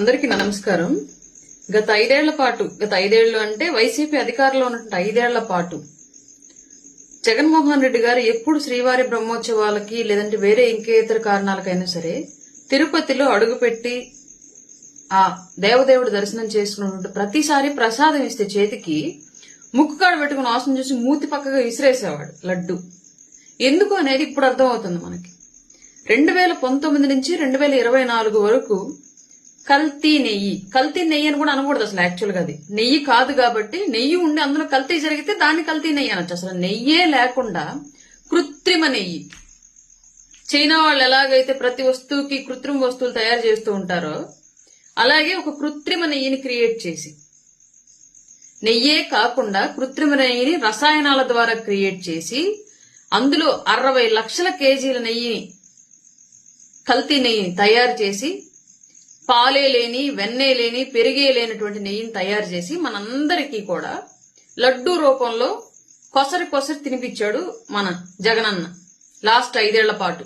అందరికీ నమస్కారం. గత ఐదేళ్లు అంటే వైసీపీ అధికారంలో ఉన్నటువంటి 5 ఏళ్ల పాటు జగన్మోహన్ రెడ్డి గారు ఎప్పుడు శ్రీవారి బ్రహ్మోత్సవాలకి లేదంటే వేరే ఇంకేతర కారణాలకైనా సరే తిరుపతిలో అడుగుపెట్టి ఆ దేవదేవుడి దర్శనం చేసుకున్నటువంటి ప్రతిసారి ప్రసాదం ఇస్తే చేతికి ముక్కుకాడ పెట్టుకుని వాసన చూసి మూతి పక్కగా విసిరేసేవాడు లడ్డు. ఎందుకు అనేది ఇప్పుడు అర్థమవుతుంది మనకి. 2019 నుంచి 2024 వరకు కల్తీ నెయ్యి అని కూడా అనకూడదు అసలు. యాక్చువల్ గా అది నెయ్యి కాదు కాబట్టి, నెయ్యి ఉండి అందులో కల్తీ జరిగితే దాన్ని కల్తీ నెయ్యి అనొచ్చు. అసలు నెయ్యే లేకుండా కృత్రిమ నెయ్యి. చైనా వాళ్ళు ఎలాగైతే ప్రతి వస్తువుకి కృత్రిమ వస్తువులు తయారు చేస్తూ ఉంటారో అలాగే ఒక కృత్రిమ నెయ్యిని క్రియేట్ చేసి, నెయ్యే కాకుండా కృత్రిమ నెయ్యిని రసాయనాల ద్వారా క్రియేట్ చేసి అందులో 60 లక్షల కేజీల నెయ్యిని, కల్తీ నెయ్యిని తయారు చేసి, పాలే లేని, వెన్నే లేని, పెరిగే లేనటువంటి నెయ్యిని తయారు చేసి మనందరికీ కూడా లడ్డూ రూపంలో కొసరి తినిపించాడు మన జగనన్న లాస్ట్ 5 ఏళ్ల పాటు.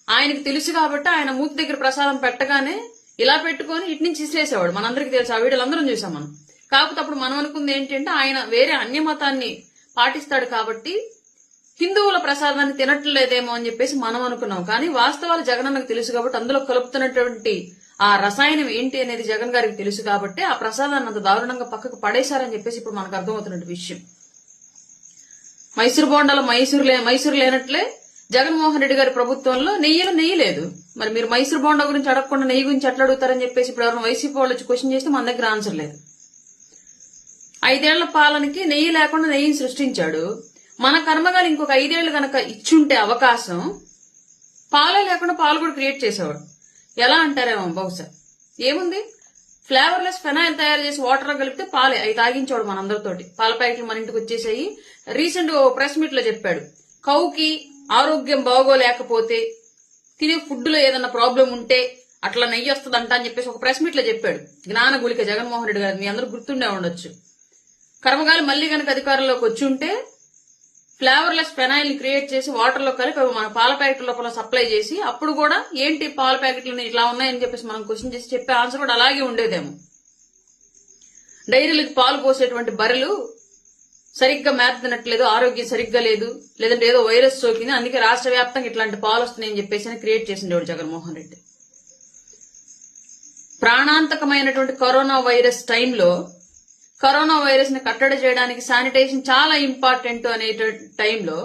ఆయనకు తెలుసు కాబట్టి ఆయన మూతి దగ్గర ప్రసాదం పెట్టగానే ఇలా పెట్టుకొని ఇటు నుంచి ఇసిరేసేవాడు. మనందరికీ తెలుసు, ఆ వీడియోలు అందరం చూసాం మనం. కాకపోతే అప్పుడు మనం అనుకుంది ఏంటంటే ఆయన వేరే అన్యమతాన్ని పాటిస్తాడు కాబట్టి హిందువుల ప్రసాదాన్ని తినట్లేదేమో అని చెప్పేసి మనం అనుకున్నాం. కానీ వాస్తవాలు జగనన్నకు తెలుసు కాబట్టి అందులో కలుపుతున్నటువంటి ఆ రసాయనం ఏంటి అనేది జగన్ గారికి తెలుసు కాబట్టి ఆ ప్రసాదాన్ని అంత దారుణంగా పక్కకు పడేశారని చెప్పేసి ఇప్పుడు మనకు అర్థమవుతున్న విషయం. మైసూర్ బోండాలో మైసూరు లేనట్లే జగన్మోహన్ రెడ్డి గారి ప్రభుత్వంలో నెయ్యి లేదు. మరి మీరు మైసూర్ బోండా గురించి అడగకుండా నెయ్యి గురించి ఎట్లా అడుగుతారని చెప్పేసి ఇప్పుడు ఎవరైనా వైసీపీ వాళ్ళు వచ్చి క్వశ్చన్ చేస్తే మన దగ్గర ఆన్సర్ లేదు. 5 ఏళ్ల పాలనకి నెయ్యి లేకుండా నెయ్యిని సృష్టించాడు. మన కర్మగాలు ఇంకొక 5 ఏళ్లు కనుక ఇచ్చుంటే అవకాశం, పాలే లేకుండా పాలు కూడా క్రియేట్ చేసేవాడు. ఎలా అంటారేమో బహుశా. ఏముంది, ఫ్లేవర్లెస్ ఫెనాయిల్ తయారు చేసి వాటర్ లో కలిపితే పాలే, అవి తాగించాడు మనందరితోటి. పాల ప్యాకెట్లు మన ఇంటికి వచ్చేసాయి. రీసెంట్ గా ప్రెస్ మీట్ లో చెప్పాడు, కౌకి ఆరోగ్యం బాగోలేకపోతే, తినే ఫుడ్ లో ఏదన్నా ప్రాబ్లం ఉంటే అట్లా నెయ్యి వస్తుందంట అని చెప్పేసి ఒక ప్రెస్ మీట్ లో చెప్పాడు. జ్ఞాన గుళిక జగన్మోహన్ రెడ్డి గారు, మీ అందరూ గుర్తుండే ఉండొచ్చు. కర్మగాలి మళ్లీ కనుక అధికారంలోకి వచ్చి ఉంటే ఫ్లేవర్లెస్ ఫెనాయిల్ ని క్రియేట్ చేసి వాటర్ లో కలిపి మన పాల ప్యాకెట్ లోపల సప్లై చేసి అప్పుడు కూడా ఏంటి పాల ప్యాకెట్లు ఇట్లా ఉన్నాయని చెప్పేసి మనం క్వశ్చన్ చేసి చెప్పే ఆన్సర్ కూడా అలాగే ఉండేదేమో. డైరీలకు పాలు పోసేటువంటి బర్రెలు సరిగ్గా మేత తినట్లేదు, ఆరోగ్యం సరిగ్గా లేదు, లేదంటే ఏదో వైరస్ సోకింది, అందుకే రాష్ట్ర వ్యాప్తంగా ఇట్లాంటి పాలు వస్తున్నాయని చెప్పేసి క్రియేట్ చేసిండేవాడు జగన్మోహన్ రెడ్డి. ప్రాణాంతకమైనటువంటి కరోనా వైరస్ టైంలో కరోనా వైరస్ ని కట్టడి చేయడానికి శానిటైజేషన్ చాలా ఇంపార్టెంట్ అనే టైంలో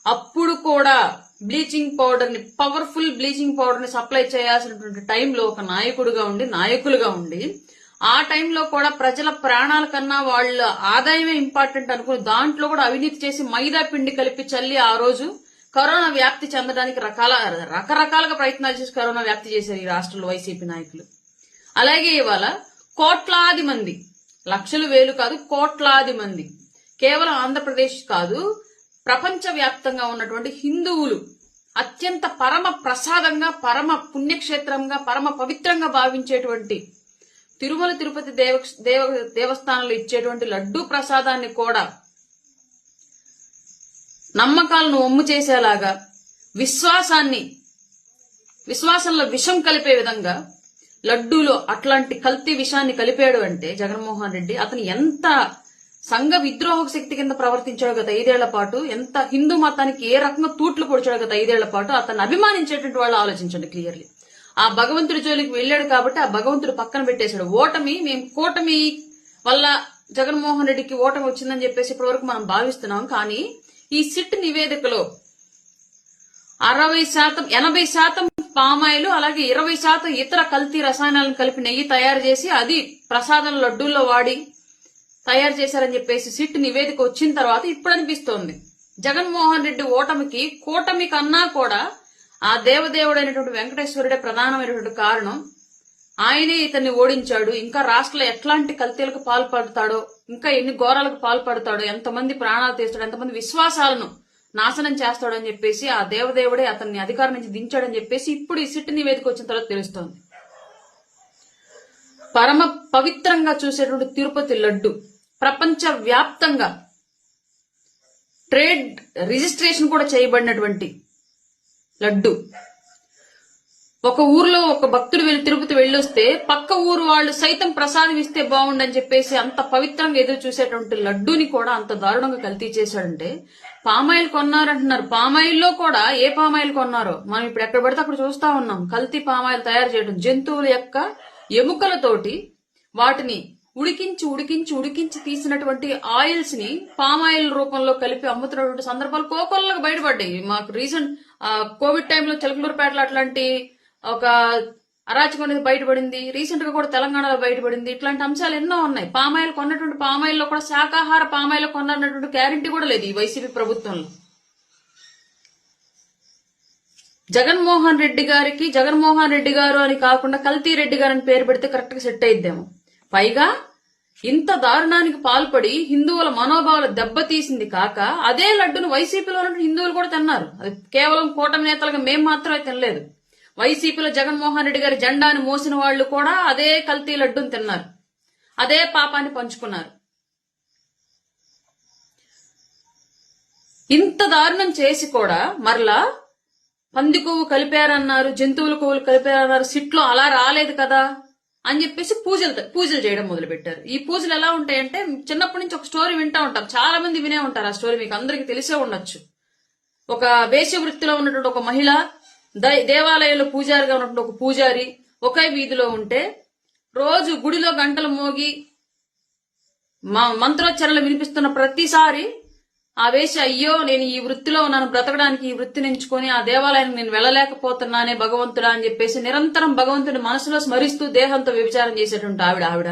అప్పుడు కూడా బ్లీచింగ్ పౌడర్ ని, పవర్ఫుల్ బ్లీచింగ్ పౌడర్ ని సప్లై చేయాల్సినటువంటి టైంలో ఒక నాయకులుగా ఉండి ఆ టైంలో కూడా ప్రజల ప్రాణాల కన్నా వాళ్ళ ఆదాయమే ఇంపార్టెంట్ అనుకుని దాంట్లో కూడా అవినీతి చేసి మైదా పిండి కలిపి చల్లి ఆ రోజు కరోనా వ్యాప్తి చెందడానికి రకరకాలుగా ప్రయత్నాలు చేసి కరోనా వ్యాప్తి చేశారు ఈ రాష్ట్రంలో వైసీపీ నాయకులు. అలాగే ఇవాళ కోట్లాది మంది, లక్షలు వేలు కాదు, కోట్లాది మంది, కేవలం ఆంధ్రప్రదేశ్ కాదు ప్రపంచ వ్యాప్తంగా ఉన్నటువంటి హిందువులు అత్యంత పరమ ప్రసాదంగా, పరమ పుణ్యక్షేత్రంగా, పరమ పవిత్రంగా భావించేటువంటి తిరుమల తిరుపతి దేవస్థానంలో ఇచ్చేటువంటి లడ్డూ ప్రసాదాన్ని కూడా నమ్మకాలను ఒమ్ము చేసేలాగా, విశ్వాసంలో విషం కలిపే విధంగా లడ్డూలో అట్లాంటి కల్తీ విషయాన్ని కలిపాడు అంటే జగన్మోహన్ రెడ్డి అతను ఎంత సంఘ విద్రోహక శక్తి కింద ప్రవర్తించాడు గత 5 ఏళ్ల పాటు, ఎంత హిందూ మతానికి ఏ రకంగా తూట్లు పొడిచాడు గత 5 ఏళ్ల పాటు. అతను అభిమానించేటువంటి వాళ్ళు ఆలోచించండి క్లియర్లీ. ఆ భగవంతుడి జోలికి వెళ్ళాడు కాబట్టి ఆ భగవంతుడు పక్కన పెట్టేశాడు. మేము కూటమి వల్ల జగన్మోహన్ రెడ్డికి ఓటమి వచ్చిందని చెప్పేసి ఇప్పటి వరకు మనం భావిస్తున్నాం. కానీ ఈ సిట్ నివేదికలో 80% పామాయిల్, అలాగే 20% ఇతర కల్తీ రసాయనాలను కలిపి నెయ్యి తయారు చేసి అది ప్రసాదం లడ్డూల్లో వాడి తయారు చేశారని చెప్పేసి సిట్ నివేదిక వచ్చిన తర్వాత ఇప్పుడు అనిపిస్తోంది జగన్మోహన్ రెడ్డి ఓటమికి, కూటమి కన్నా కూడా ఆ దేవదేవుడైనటువంటి వెంకటేశ్వరుడే ప్రధానమైనటువంటి కారణం. ఆయనే ఇతన్ని ఓడించాడు. ఇంకా రాష్ట్రంలో ఎట్లాంటి కల్తీలకు పాల్పడతాడో, ఇంకా ఎన్ని ఘోరాలకు పాల్పడతాడో, ఎంతమంది ప్రాణాలు తీస్తాడో, ఎంతమంది విశ్వాసాలను నాశనం చేస్తాడని చెప్పేసి ఆ దేవదేవుడే అతన్ని అధికారం నుంచి దించాడని చెప్పేసి ఇప్పుడు ఈ సిట్ నివేదిక వచ్చిన తర్వాత తెలుస్తోంది. పరమ పవిత్రంగా చూసేటువంటి తిరుపతి లడ్డు ప్రపంచ వ్యాప్తంగా ట్రేడ్ రిజిస్ట్రేషన్ కూడా చేయబడినటువంటి లడ్డు ఒక ఊర్లో ఒక భక్తుడు తిరుపతి వెళ్ళొస్తే పక్క ఊరు వాళ్ళు సైతం ప్రసాదం ఇస్తే బాగుండని చెప్పేసి అంత పవిత్రంగా ఎదురు చూసేటువంటి లడ్డూని కూడా అంత దారుణంగా కల్తీ చేశాడంటే పామాయిల్ కొన్నారంటున్నారు. పామాయిల్లో కూడా ఏ పామాయిల్ కొన్నారో మనం ఇప్పుడు ఎక్కడ పడితే అక్కడ చూస్తా ఉన్నాం. కల్తీ పామాయిల్ తయారు చేయడం, జంతువుల యొక్క ఎముకలతోటి వాటిని ఉడికించి తీసినటువంటి ఆయిల్స్ ని పామాయిల్ రూపంలో కలిపి అమ్ముతున్నటువంటి సందర్భాలు కోకొల్లకు బయటపడ్డాయి. మాకు రీసెంట్ కోవిడ్ టైంలో చిలకలూరుపేటలో అట్లాంటి ఒక అరాచకం అనేది బయటపడింది. రీసెంట్ గా కూడా తెలంగాణలో బయటపడింది. ఇట్లాంటి అంశాలు ఎన్నో ఉన్నాయి. పామాయిల్ కొన్నటువంటి పామాయిల్లో కూడా శాకాహార పామాయిల్ కొన్నటువంటి గ్యారంటీ కూడా లేదు ఈ వైసీపీ ప్రభుత్వంలో. జగన్మోహన్ రెడ్డి గారు అని కాకుండా కల్తీ రెడ్డి గారు అని పేరు పెడితే కరెక్ట్ గా సెట్ అయిద్దేమో. పైగా ఇంత దారుణానికి పాల్పడి హిందువుల మనోభావాలు దెబ్బతీసింది కాక అదే లడ్డును వైసీపీలో హిందువులు కూడా తిన్నారు. అది కేవలం కూటమి నేతలుగా మేం మాత్రమే తినలేదు. వైసీపీలో జగన్మోహన్ రెడ్డి గారి జెండాను మోసిన వాళ్లు కూడా అదే కల్తీ లడ్డును తిన్నారు, అదే పాపాన్ని పంచుకున్నారు. ఇంత దారుణం చేసి కూడా మరలా పంది కొవ్వు కలిపారన్నారు, జంతువుల కొవ్వులు కలిపారన్నారు, సిట్లో అలా రాలేదు కదా అని చెప్పేసి పూజలు చేయడం మొదలు పెట్టారు. ఈ పూజలు ఎలా ఉంటాయంటే చిన్నప్పటి నుంచి ఒక స్టోరీ వింటా ఉంటాం, చాలా మంది వినే ఉంటారు. ఆ స్టోరీ మీకు అందరికి తెలిసే ఉండొచ్చు. ఒక వేశ్య వృత్తిలో ఉన్నటువంటి ఒక మహిళ దేవాలయంలో పూజారిగా ఉన్నటువంటి ఒక పూజారి ఒకే వీధిలో ఉంటే రోజు గుడిలో గంటలు మోగి మంత్రోచ్చరణలు వినిపిస్తున్న ప్రతిసారి ఆ వేశ్య అయ్యో నేను ఈ వృత్తిలో ఉన్నాను, బ్రతకడానికి ఈ వృత్తిని ఎంచుకొని ఆ దేవాలయానికి నేను వెళ్ళలేకపోతున్నానే భగవంతుడా అని చెప్పేసి నిరంతరం భగవంతుడి మనసులో స్మరిస్తూ దేహంతో వ్యభిచారం చేసేటువంటి ఆవిడ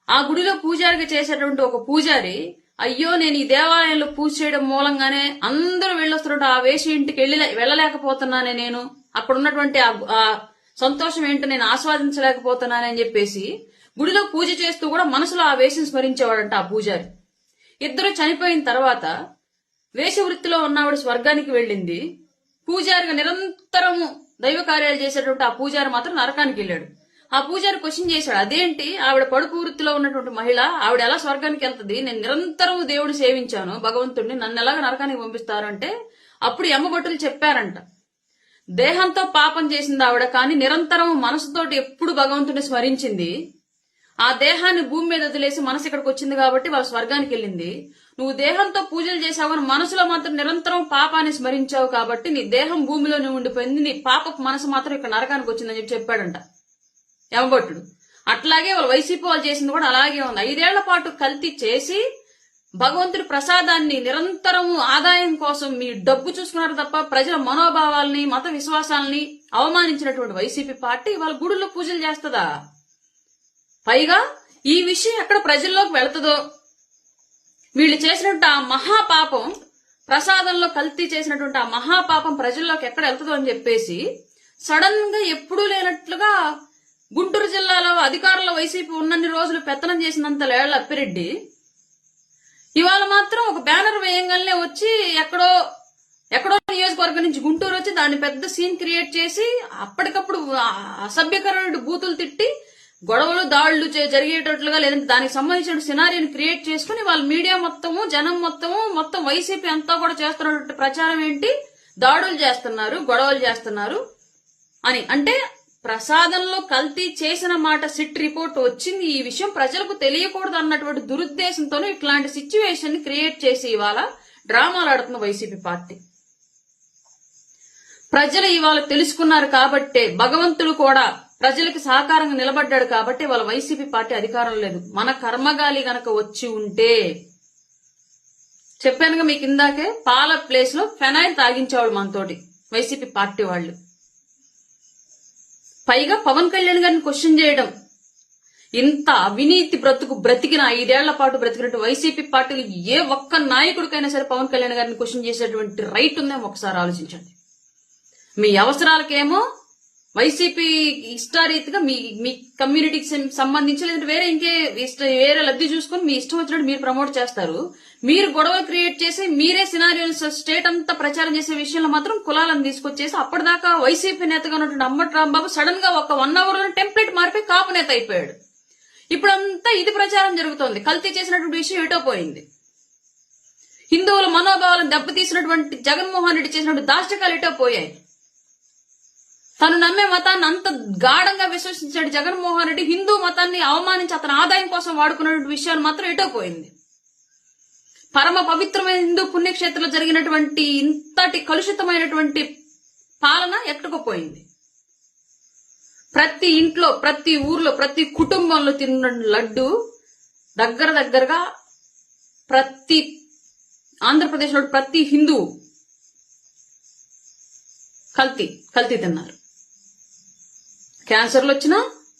ఆ గుడిలో పూజారిగా చేసేటువంటి ఒక పూజారి అయ్యో నేను ఈ దేవాలయంలో పూజ చేయడం మూలంగానే అందరూ వెళ్ళొస్తున్నట్టు ఆ వేశ్య ఇంటికి వెళ్ళలేకపోతున్నానే, నేను అక్కడ ఉన్నటువంటి ఆ సంతోషం ఏంటో నేను ఆస్వాదించలేకపోతున్నానే అని చెప్పేసి గుడిలో పూజ చేస్తూ కూడా మనసులో ఆ వేశ్యను స్మరించేవాడంట ఆ పూజారి. ఇద్దరు చనిపోయిన తర్వాత వేశ్య వృత్తిలో ఉన్నవాడు స్వర్గానికి వెళ్ళింది, పూజారిగా నిరంతరము దైవ కార్యాలు చేసేటువంటి ఆ పూజారి మాత్రం నరకానికి వెళ్ళాడు. ఆ పూజారి క్వశ్చన్ చేశాడు, అదేంటి ఆవిడ పడుపు వృత్తిలో ఉన్నటువంటి మహిళ ఆవిడ ఎలా స్వర్గానికి వెళ్తుంది, నేను నిరంతరం దేవుడు సేవించాను భగవంతుడిని, నన్ను ఎలాగ నరకానికి పంపిస్తారు అంటే అప్పుడు యమభటులు చెప్పారంట, దేహంతో పాపం చేసింది ఆవిడ కానీ నిరంతరం మనసుతోటి ఎప్పుడు భగవంతుడిని స్మరించింది, ఆ దేహాన్ని భూమి మీద వదిలేసి మనసు ఇక్కడికి వచ్చింది కాబట్టి వాళ్ళ స్వర్గానికి వెళ్ళింది. నువ్వు దేహంతో పూజలు చేసావు కానీ మనసులో మాత్రం నిరంతరం పాపాన్ని స్మరించావు కాబట్టి నీ దేహం భూమిలోనే ఉండిపోయింది, నీ పాప మనసు మాత్రం ఇక్కడ నరకానికి వచ్చిందని చెప్పాడంట యమభట్టుడు. అట్లాగే వాళ్ళు వైసీపీ వాళ్ళు చేసింది కూడా అలాగే ఉంది. 5 ఏళ్ల పాటు కల్తీ చేసి భగవంతుడి ప్రసాదాన్ని నిరంతరం ఆదాయం కోసం మీ డబ్బు చూసుకున్నారు తప్ప ప్రజల మనోభావాల్ని మత విశ్వాసాలని అవమానించినటువంటి వైసీపీ పార్టీ వాళ్ళ గుడుల్లో పూజలు చేస్తుందా? పైగా ఈ విషయం ఎక్కడ ప్రజల్లోకి వెళుతుందో, వీళ్ళు చేసినట్టు ఆ మహాపాపం ప్రసాదంలో కల్తీ చేసినటువంటి ఆ మహాపాపం ప్రజల్లోకి ఎక్కడ వెళ్తుందో అని చెప్పేసి సడన్ గా ఎప్పుడూ లేనట్లుగా గుంటూరు జిల్లాలో అధికారంలో వైసీపీ ఉన్నన్ని రోజులు పెత్తనం చేసినంత లేళ్ల అప్పిరెడ్డి ఇవాళ మాత్రం ఒక బ్యానర్ వేయంగానే వచ్చి ఎక్కడో నియోజకవర్గం నుంచి గుంటూరు వచ్చి దాన్ని పెద్ద సీన్ క్రియేట్ చేసి అప్పటికప్పుడు అసభ్యకరమైన బూతులు తిట్టి గొడవలు దాడులు జరిగేటట్లుగా లేదంటే దానికి సంబంధించిన సినారియోని క్రియేట్ చేసుకుని వాళ్ళ మీడియా మొత్తము జనం మొత్తం వైసీపీ అంతా కూడా చేస్తున్నటువంటి ప్రచారం ఏంటి, దాడులు చేస్తున్నారు, గొడవలు చేస్తున్నారు అని. అంటే ప్రసాదంలో కల్తీ చేసిన మాట సిట్ రిపోర్ట్ వచ్చింది, ఈ విషయం ప్రజలకు తెలియకూడదు అన్నటువంటి దురుద్దేశంతోనే ఇట్లాంటి సిచ్యువేషన్ ని క్రియేట్ చేసి ఇవాళ డ్రామాలు ఆడుతున్న వైసీపీ పార్టీ. ప్రజలు ఇవాళ తెలుసుకున్నారు కాబట్టే, భగవంతుడు కూడా ప్రజలకు సహకారంగా నిలబడ్డాడు కాబట్టి వాళ్ళ వైసీపీ పార్టీ అధికారం లేదు. మన కర్మగాలి గనక వచ్చి ఉంటే చెప్పానుగా మీకు ఇందాకే, పాల ప్లేస్ లో ఫెనైల్ తాగించేవాడు మనతోటి వైసీపీ పార్టీ వాళ్ళు. పైగా పవన్ కళ్యాణ్ గారిని క్వశ్చన్ చేయడం, ఇంత అవినీతి బ్రతికిన 5 ఏళ్ల పాటు బ్రతికినట్టు వైసీపీ పార్టీలు ఏ ఒక్క నాయకుడికైనా సరే పవన్ కళ్యాణ్ గారిని క్వశ్చన్ చేసేటువంటి రైట్ ఉందేమో ఒకసారి ఆలోచించండి. మీ అవసరాలకేమో వైసీపీ ఇష్టారీతిగా మీ కమ్యూనిటీకి సంబంధించి లేదంటే వేరే లబ్ధి చూసుకుని మీ ఇష్టం వచ్చినట్టు మీరు ప్రమోట్ చేస్తారు. మీరు గొడవ క్రియేట్ చేసి మీరే సినారియోస్ స్టేట్ అంతా ప్రచారం చేసే విషయంలో మాత్రం కులాలను తీసుకొచ్చేసి అప్పటిదాకా వైసీపీ నేతగా ఉన్నటువంటి అంబటి రాంబాబు సడన్ గా ఒక 1 hour లో టెంప్లెట్ మారిపోయి కాపు నేత అయిపోయాడు. ఇప్పుడంతా ఇది ప్రచారం జరుగుతోంది. కల్తీ చేసినటువంటి విషయం ఎటో పోయింది. హిందువుల మనోభావాలను దెబ్బతీసినటువంటి జగన్మోహన్ రెడ్డి చేసినటువంటి దాష్టికాలు ఎటో పోయాయి. తను నమ్మే మతాన్ని అంత గాఢంగా విశ్వసించాడు జగన్మోహన్ రెడ్డి. హిందూ మతాన్ని అవమానించి అతని ఆదాయం కోసం వాడుకున్నటువంటి విషయాలు మాత్రం ఎటో పోయింది. పరమ పవిత్రమైన హిందూ పుణ్యక్షేత్రంలో జరిగినటువంటి ఇంతటి కలుషితమైనటువంటి పాలన ఎక్కడికో పోయింది. ప్రతి ఇంట్లో, ప్రతి ఊర్లో, ప్రతి కుటుంబంలో తిన్న లడ్డు దగ్గరగా ప్రతి ఆంధ్రప్రదేశ్లో ప్రతి హిందూ కల్తీ తిన్నారు. క్యాన్సర్లు వచ్చినా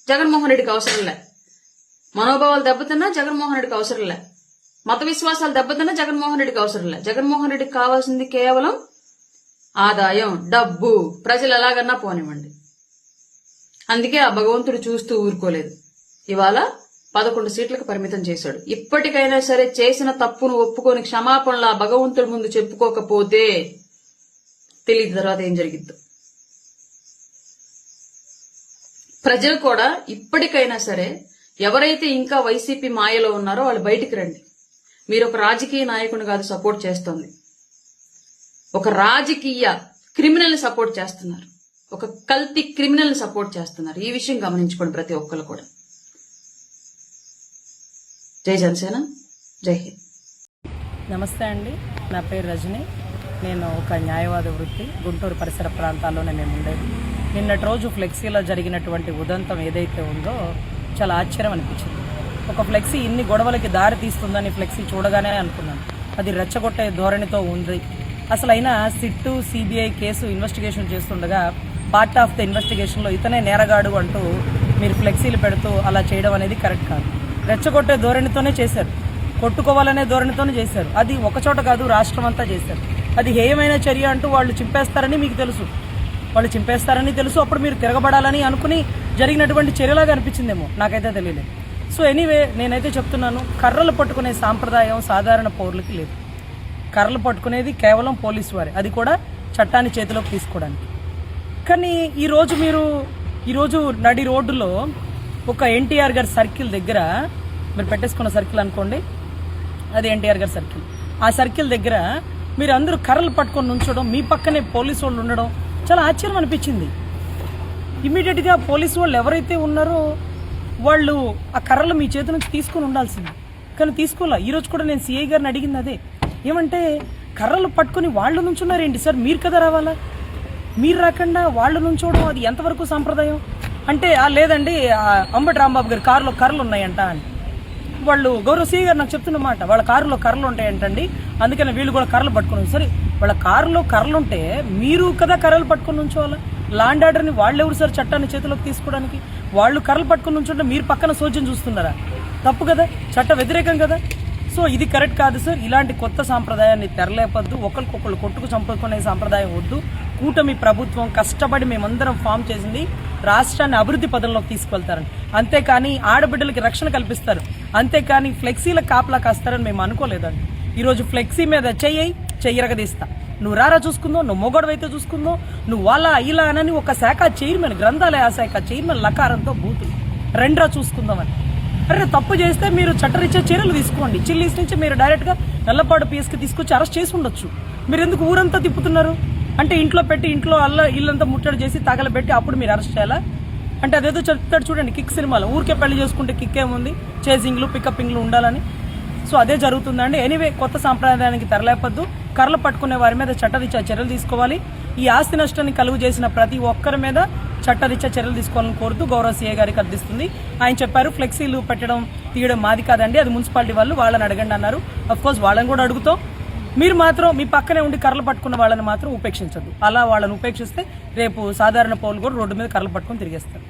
జగన్మోహన్ రెడ్డికి అవసరం లే, మనోభావాలు దెబ్బతిన్నా జగన్మోహన్ రెడ్డికి అవసరం లే, మత విశ్వాసాలు దెబ్బతిన్నా జగన్మోహన్ రెడ్డికి అవసరం లే. జగన్మోహన్ రెడ్డికి కావాల్సింది కేవలం ఆదాయం, డబ్బు. ప్రజలు ఎలాగన్నా పోనివ్వండి. అందుకే ఆ భగవంతుడు చూస్తూ ఊరుకోలేదు. ఇవాళ 11 సీట్లకు పరిమితం చేశాడు. ఇప్పటికైనా సరే చేసిన తప్పును ఒప్పుకొని క్షమాపణలు ఆ భగవంతుడి ముందు చెప్పుకోకపోతే తెలియదు తర్వాత ఏం జరిగిద్దో. ప్రజలు కూడా ఇప్పటికైనా సరే ఎవరైతే ఇంకా వైసీపీ మాయలో ఉన్నారో వాళ్ళు బయటికి రండి. మీరు ఒక రాజకీయ నాయకుని కాదు సపోర్ట్ చేస్తోంది, ఒక రాజకీయ క్రిమినల్ ని సపోర్ట్ చేస్తున్నారు, ఒక కల్తీ క్రిమినల్ ని సపోర్ట్ చేస్తున్నారు. ఈ విషయం గమనించుకోండి ప్రతి ఒక్కరు కూడా. జై జనసేన, జై హింద్. నమస్తే అండి, నా పేరు రజని. నేను ఒక న్యాయవాద వృత్తి, గుంటూరు పరిసర ప్రాంతాల్లోనే మేము ఉండేది. నిన్నటి రోజు ఫ్లెక్సీలో జరిగినటువంటి ఉదంతం ఏదైతే ఉందో చాలా ఆశ్చర్యం అనిపించింది. ఒక ఫ్లెక్సీ ఇన్ని గొడవలకి దారి తీస్తుందని ఫ్లెక్సీ చూడగానే అనుకున్నాను. అది రెచ్చగొట్టే ధోరణితో ఉంది. అసలు అయినా సిట్టు సిబిఐ కేసు ఇన్వెస్టిగేషన్ చేస్తుండగా పార్ట్ ఆఫ్ ద ఇన్వెస్టిగేషన్లో ఇతనే నేరగాడు అంటూ మీరు ఫ్లెక్సీలు పెడుతూ అలా చేయడం అనేది కరెక్ట్ కాదు. రెచ్చగొట్టే ధోరణితోనే చేశారు, కొట్టుకోవాలనే ధోరణితోనే చేశారు. అది ఒకచోట కాదు, రాష్ట్రం అంతా చేశారు. అది హేయమైన చర్య అంటూ వాళ్ళు చింపేస్తారని మీకు తెలుసు, వాళ్ళు చింపేస్తారని తెలుసు. అప్పుడు మీరు తిరగబడాలని అనుకుని జరిగినటువంటి చర్యలాగా అనిపించిందేమో, నాకైతే తెలియలేదు. సో ఎనీవే, నేనైతే చెప్తున్నాను, కర్రలు పట్టుకునే సాంప్రదాయం సాధారణ పౌరులకి లేదు. కర్రలు పట్టుకునేది కేవలం పోలీసు వారే, అది కూడా చట్టాన్ని చేతిలోకి తీసుకోవడానికి. కానీ ఈరోజు నడి రోడ్డులో ఒక ఎన్టీఆర్ గారి సర్కిల్ దగ్గర, మీరు పెట్టేసుకున్న సర్కిల్ అనుకోండి, అది ఎన్టీఆర్ గారి సర్కిల్. ఆ సర్కిల్ దగ్గర మీరు అందరూ కర్రలు పట్టుకొని నుంచడం, మీ పక్కనే పోలీసు వాళ్ళు ఉండడం చాలా ఆశ్చర్యం అనిపించింది. ఇమీడియట్గా పోలీసు వాళ్ళు ఎవరైతే ఉన్నారో వాళ్ళు ఆ కర్రలు మీ చేతి నుంచి తీసుకొని ఉండాల్సింది, కానీ తీసుకోలే. ఈరోజు కూడా నేను సిఐ గారిని అడిగింది అదే, ఏమంటే కర్రలు పట్టుకుని వాళ్ళు నుంచున్నారేంటి సార్, మీరు కదా రావాలా, మీరు రాకుండా వాళ్ళు నుంచోవడం అది ఎంతవరకు సాంప్రదాయం అంటే, లేదండి అంబటి రాంబాబు గారి కారులో కర్రలు ఉన్నాయంట అని వాళ్ళు గౌరవ సిఐ గారు నాకు చెప్తున్నమాట. వాళ్ళ కారులో కర్రలు ఉంటాయంటండి, అందుకని వీళ్ళు కూడా కర్రలు పట్టుకుని. సరే, వాళ్ళ కారులో కర్రలు ఉంటే మీరు కదా కర్రలు పట్టుకుని ఉంచోవాలా? లాండ్ ఆర్డర్ని వాళ్ళు ఎవరు సార్ చట్టాన్ని చేతిలోకి తీసుకోవడానికి? వాళ్ళు కర్రలు పట్టుకుని ఉంచుంటే మీరు పక్కన సోద్యం చూస్తున్నారా? తప్పు కదా, చట్ట వ్యతిరేకం కదా. సో ఇది కరెక్ట్ కాదు సార్. ఇలాంటి కొత్త సాంప్రదాయాన్ని తెరలేపద్దు, ఒకరికొకళ్ళు కొట్టుకు చంపుకునే సాంప్రదాయం వద్దు. కూటమి ప్రభుత్వం కష్టపడి మేమందరం ఫామ్ చేసింది రాష్ట్రాన్ని అభివృద్ధి పదంలోకి తీసుకెళ్తారని, అంతేకాని ఆడబిడ్డలకి రక్షణ కల్పిస్తారు, అంతేకాని ఫ్లెక్సీల కాపలా కాస్తారని మేము అనుకోలేదండి. ఈరోజు ఫ్లెక్సీ మీద చెయ్యరగదీస్తా, నువ్వు రారా చూసుకుందో, నువ్వు మొగడవైతే చూసుకుందో, నువ్వు అలా ఇలా అని ఒక శాఖ చైర్మన్, గ్రంథాలయ శాఖ చైర్మన్ లకారంతో బూతులు రెండ్రా చూసుకుందామని. అరే తప్పు చేస్తే మీరు చట్టరీత్యా చర్యలు తీసుకోండి. చిల్లీస్ నుంచి మీరు డైరెక్ట్గా నల్లపాడు పిఎస్కి తీసుకొచ్చి అరెస్ట్ చేసి ఉండొచ్చు. మీరు ఎందుకు ఊరంతా తిప్పుతున్నారు? అంటే ఇంట్లో పెట్టి ఇంట్లో ఇల్లంతా ముట్టడి చేసి తగలబెట్టి అప్పుడు మీరు అరెస్ట్ చేయాలా? అంటే అదేదో చెప్తాడు చూడండి కిక్ సినిమాలో, ఊరికే పెళ్లి చేసుకుంటే కిక్ ఏముంది, చేసింగ్లు పికప్పింగ్లు ఉండాలని. సో అదే జరుగుతుందండి. ఎనీవే, కొత్త సాంప్రదాయానికి తెరలేపద్దు. కర్రలు పట్టుకునే వారి మీద చట్టరీత్యా చర్యలు తీసుకోవాలి. ఈ ఆస్తి నష్టాన్ని కలుగు చేసిన ప్రతి ఒక్కరి మీద చట్టరీత్యా చర్యలు తీసుకోవాలని కోరుతూ గౌరవ సీఏ గారికి అర్థిస్తుంది. ఆయన చెప్పారు ఫ్లెక్సీలు పెట్టడం తీయడం మాది కాదండి, అది మున్సిపాలిటీ వాళ్ళు, వాళ్ళని అడగండి అన్నారు. అఫ్కోర్స్ వాళ్ళని కూడా అడుగుతాం. మీరు మాత్రం మీ పక్కనే ఉండి కర్రలు పట్టుకున్న వాళ్ళని మాత్రం ఉపేక్షించద్దు. అలా వాళ్ళని ఉపేక్షిస్తే రేపు సాధారణ పౌరులు కూడా రోడ్డు మీద కర్రలు పట్టుకొని తిరిగేస్తారు.